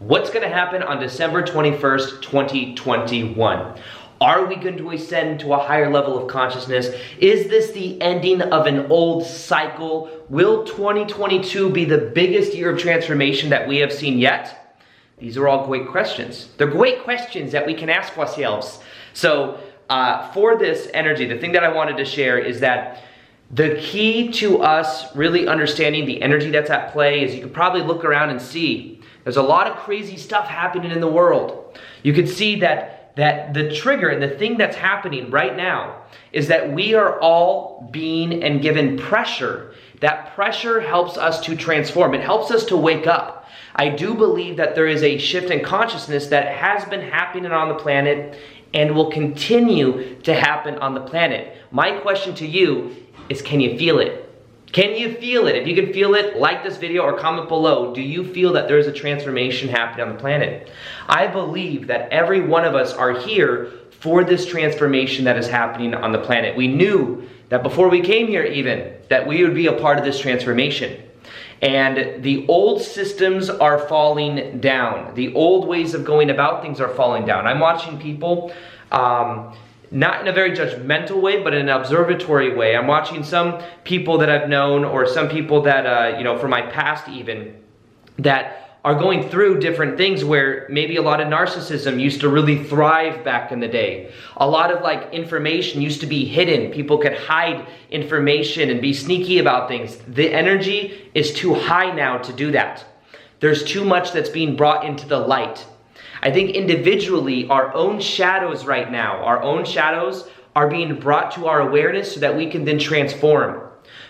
What's going to happen on December 21st, 2021? Are we going to ascend to a higher level of consciousness? Is this the ending of an old cycle? Will 2022 be the biggest year of transformation that we have seen yet? These are all great questions. They're great questions that we can ask ourselves. So for this energy, the thing that I wanted to share is that the key to us really understanding the energy that's at play is you can probably look around and see there's a lot of crazy stuff happening in the world. You can see that the trigger and the thing that's happening right now is that we are all being and given pressure. That pressure helps us to transform. It helps us to wake up. I do believe that there is a shift in consciousness that has been happening on the planet and will continue to happen on the planet. My question to you is, can you feel it? Can you feel it? If you can feel it, like this video or comment below. Do you feel that there is a transformation happening on the planet? I believe that every one of us are here for this transformation that is happening on the planet. We knew that before we came here even, that we would be a part of this transformation. And the old systems are falling down. The old ways of going about things are falling down. I'm watching people, not in a very judgmental way, but in an observatory way. I'm watching some people that I've known, or some people that, from my past even, that are going through different things where maybe a lot of narcissism used to really thrive back in the day. A lot of information used to be hidden. People could hide information and be sneaky about things. The energy is too high now to do that. There's too much that's being brought into the light. I think individually, our own shadows right now, our own shadows are being brought to our awareness so that we can then transform.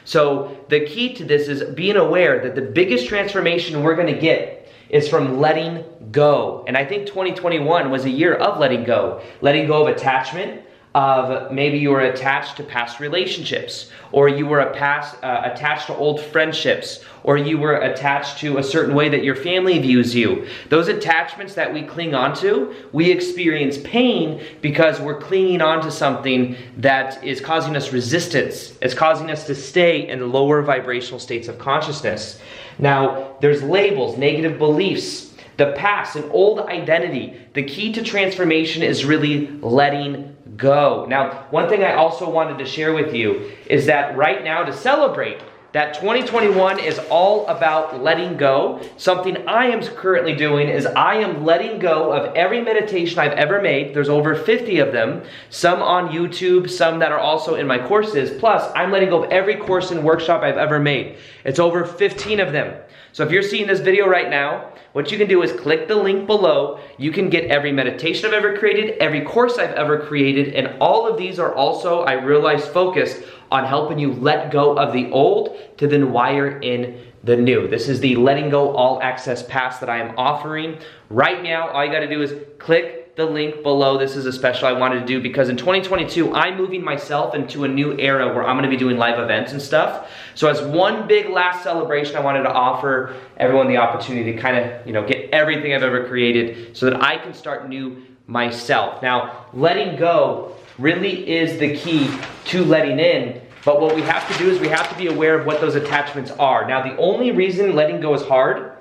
So the key to this is being aware that the biggest transformation we're going to get is from letting go. And I think 2021 was a year of letting go. Letting go of attachment, of maybe you were attached to past relationships, or you were attached to old friendships, or you were attached to a certain way that your family views you. Those attachments that we cling onto, we experience pain because we're clinging onto something that is causing us resistance. It's causing us to stay in lower vibrational states of consciousness. Now, there's labels, negative beliefs, the past, an old identity. The key to transformation is really letting go. Now, one thing I also wanted to share with you is that right now, to celebrate that 2021 is all about letting go. Something I am currently doing is I am letting go of every meditation I've ever made. There's over 50 of them, some on YouTube, some that are also in my courses. Plus, I'm letting go of every course and workshop I've ever made. It's over 15 of them. So if you're seeing this video right now, what you can do is click the link below. You can get every meditation I've ever created, every course I've ever created, and all of these are also, I realize, focused on helping you let go of the old to then wire in the new. This is the Letting Go All Access Pass that I am offering right now. All you gotta do is click the link below. This is a special I wanted to do because in 2022, I'm moving myself into a new era where I'm gonna be doing live events and stuff. So as one big last celebration, I wanted to offer everyone the opportunity to kind of, get everything I've ever created so that I can start new myself. Now, letting go really is the key to letting in, but what we have to do is we have to be aware of what those attachments are. Now, the only reason letting go is hard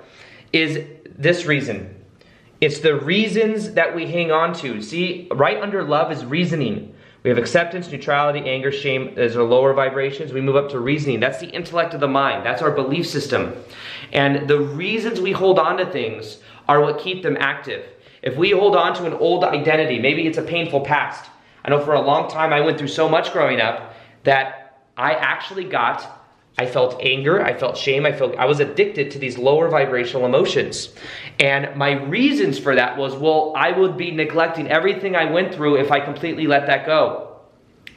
is this reason. It's the reasons that we hang on to. See, right under love is reasoning. We have acceptance, neutrality, anger, shame. Those are lower vibrations. We move up to reasoning. That's the intellect of the mind. That's our belief system. And the reasons we hold on to things are what keep them active. If we hold on to an old identity, maybe it's a painful past. I know for a long time I went through so much growing up that I felt anger, I felt shame, I was addicted to these lower vibrational emotions. And my reasons for that was, well, I would be neglecting everything I went through if I completely let that go.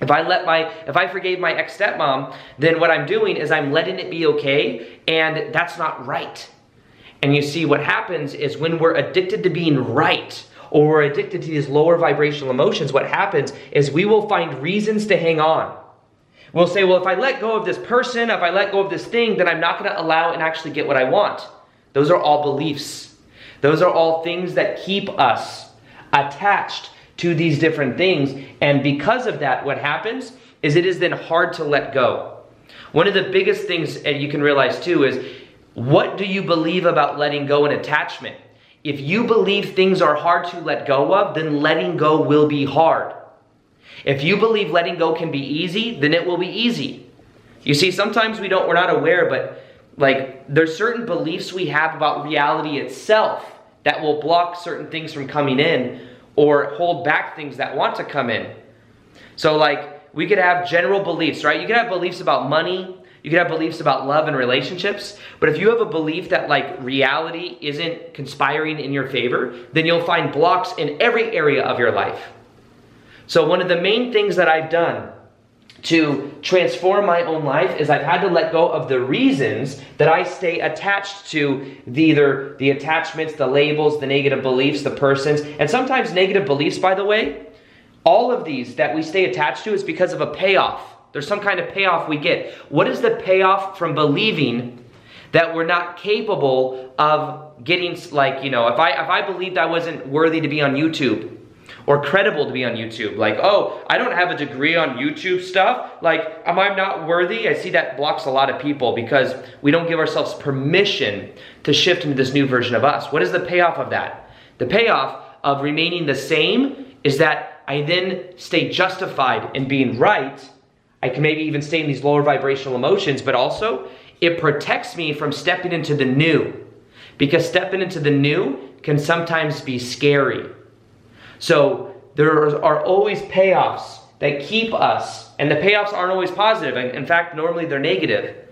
If I forgave my ex-stepmom, then what I'm doing is I'm letting it be okay, and that's not right. And you see, what happens is when we're addicted to being right, or we're addicted to these lower vibrational emotions, what happens is we will find reasons to hang on. We'll say, well, if I let go of this person, if I let go of this thing, then I'm not going to allow and actually get what I want. Those are all beliefs. Those are all things that keep us attached to these different things. And because of that, what happens is it is then hard to let go. One of the biggest things you can realize too is, what do you believe about letting go and attachment? if you believe things are hard to let go of, then letting go will be hard. If you believe letting go can be easy, then it will be easy. You see, sometimes we're not aware, but like there's certain beliefs we have about reality itself that will block certain things from coming in or hold back things that want to come in. So like we could have general beliefs, right? You could have beliefs about money, you could have beliefs about love and relationships, but if you have a belief that like reality isn't conspiring in your favor, then you'll find blocks in every area of your life. So one of the main things that I've done to transform my own life is I've had to let go of the reasons that I stay attached to either the attachments, the labels, the negative beliefs, the persons, and sometimes negative beliefs, by the way. All of these that we stay attached to is because of a payoff. There's some kind of payoff we get. What is the payoff from believing that we're not capable of getting, like, you know, if I believed I wasn't worthy to be on YouTube or credible to be on YouTube, like, oh, I don't have a degree on YouTube stuff, like, am I not worthy? I see that blocks a lot of people because we don't give ourselves permission to shift into this new version of us. What is the payoff of that? The payoff of remaining the same is that I then stay justified in being right. I can maybe even stay in these lower vibrational emotions, but also it protects me from stepping into the new, because stepping into the new can sometimes be scary. So there are always payoffs that keep us, and the payoffs aren't always positive. In fact, normally they're negative.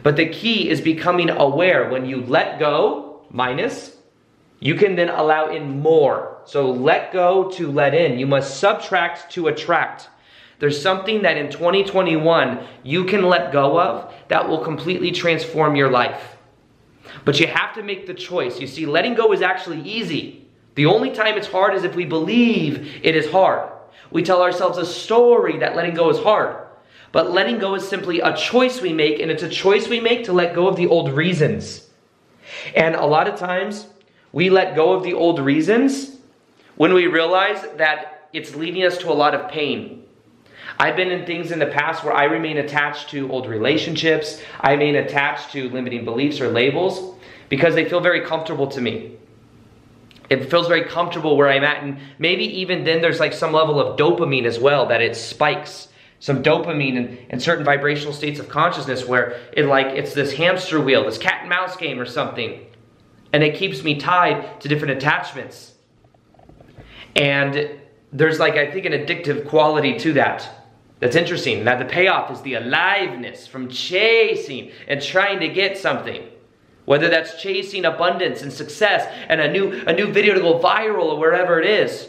But the key is becoming aware. When you let go, minus, you can then allow in more. So let go to let in. You must subtract to attract. There's something that in 2021 you can let go of that will completely transform your life. But you have to make the choice. You see, letting go is actually easy. The only time it's hard is if we believe it is hard. We tell ourselves a story that letting go is hard. But letting go is simply a choice we make, and it's a choice we make to let go of the old reasons. And a lot of times, we let go of the old reasons when we realize that it's leading us to a lot of pain. I've been in things in the past where I remain attached to old relationships. I remain attached to limiting beliefs or labels because they feel very comfortable to me. It feels very comfortable where I'm at, and maybe even then there's like some level of dopamine as well, that it spikes. Some dopamine in certain vibrational states of consciousness where it's this hamster wheel, this cat and mouse game or something. And it keeps me tied to different attachments. And there's like, I think, an addictive quality to that. That's interesting. That the payoff is the aliveness from chasing and trying to get something. Whether that's chasing abundance and success and a new video to go viral or wherever it is.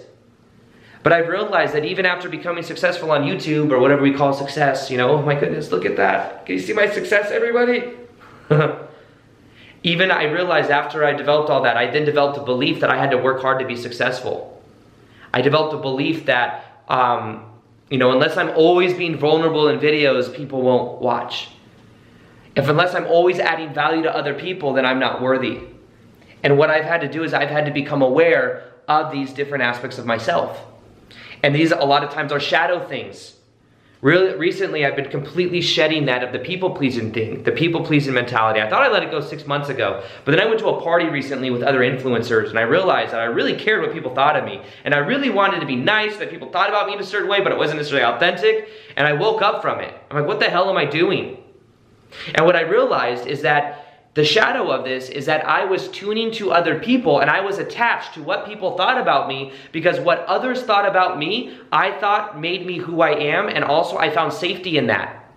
But I've realized that even after becoming successful on YouTube or whatever we call success, you know, oh my goodness, look at that. Can you see my success, everybody? Even I realized after I developed all that, I then developed a belief that I had to work hard to be successful. I developed a belief that, unless I'm always being vulnerable in videos, people won't watch. Unless I'm always adding value to other people, then I'm not worthy. And what I've had to do is I've had to become aware of these different aspects of myself. And these, a lot of times, are shadow things. Really, recently, I've been completely shedding that of the people-pleasing thing, the people-pleasing mentality. I thought I let it go 6 months ago, but then I went to a party recently with other influencers, and I realized that I really cared what people thought of me, and I really wanted to be nice, that people thought about me in a certain way, but it wasn't necessarily authentic, and I woke up from it. I'm like, what the hell am I doing? And what I realized is that the shadow of this is that I was tuning to other people, and I was attached to what people thought about me, because what others thought about me, I thought made me who I am, and also I found safety in that.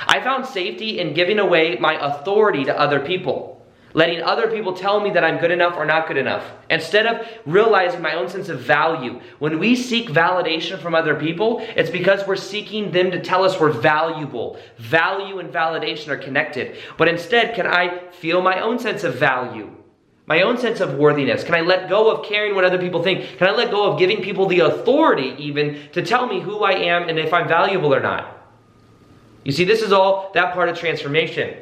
I found safety in giving away my authority to other people, letting other people tell me that I'm good enough or not good enough, instead of realizing my own sense of value. When we seek validation from other people, it's because we're seeking them to tell us we're valuable. Value and validation are connected. But instead, can I feel my own sense of value? My own sense of worthiness? Can I let go of caring what other people think? Can I let go of giving people the authority even to tell me who I am and if I'm valuable or not? You see, this is all that part of transformation.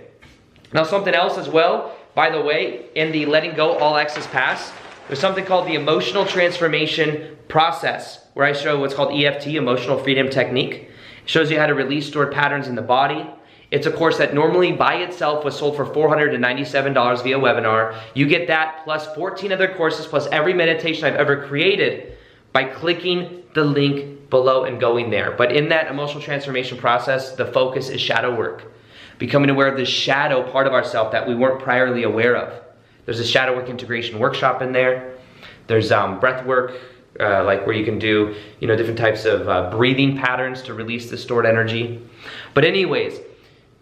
Now, something else as well, by the way, in the Letting Go All Access Pass, there's something called the Emotional Transformation Process, where I show what's called EFT, Emotional Freedom Technique. It shows you how to release stored patterns in the body. It's a course that normally by itself was sold for $497 via webinar. You get that plus 14 other courses plus every meditation I've ever created by clicking the link below and going there. But in that emotional transformation process, the focus is shadow work. Becoming aware of the shadow part of ourselves that we weren't priorly aware of. There's a shadow work integration workshop in there. There's breath work, like where you can do, different types of breathing patterns to release the stored energy. But anyways,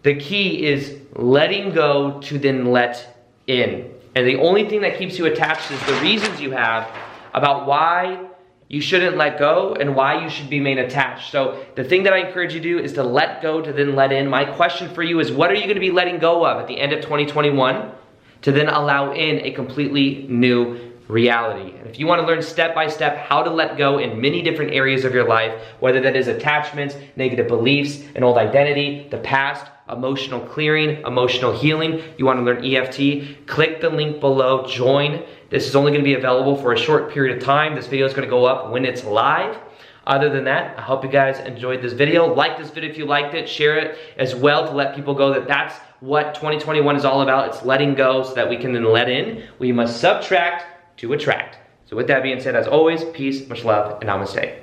the key is letting go to then let in. And the only thing that keeps you attached is the reasons you have about why you shouldn't let go and why you should be made attached. So the thing that I encourage you to do is to let go to then let in. My question for you is, what are you going to be letting go of at the end of 2021 to then allow in a completely new reality? And if you want to learn step by step how to let go in many different areas of your life, whether that is attachments, negative beliefs, an old identity, the past, emotional clearing, emotional healing, you want to learn EFT, click the link below, join. This is only going to be available for a short period of time. This video is going to go up when it's live. Other than that, I hope you guys enjoyed this video. Like this video if you liked it. Share it as well to let people go that that's what 2021 is all about. It's letting go so that we can then let in. We must subtract to attract. So with that being said, as always, peace, much love, and namaste.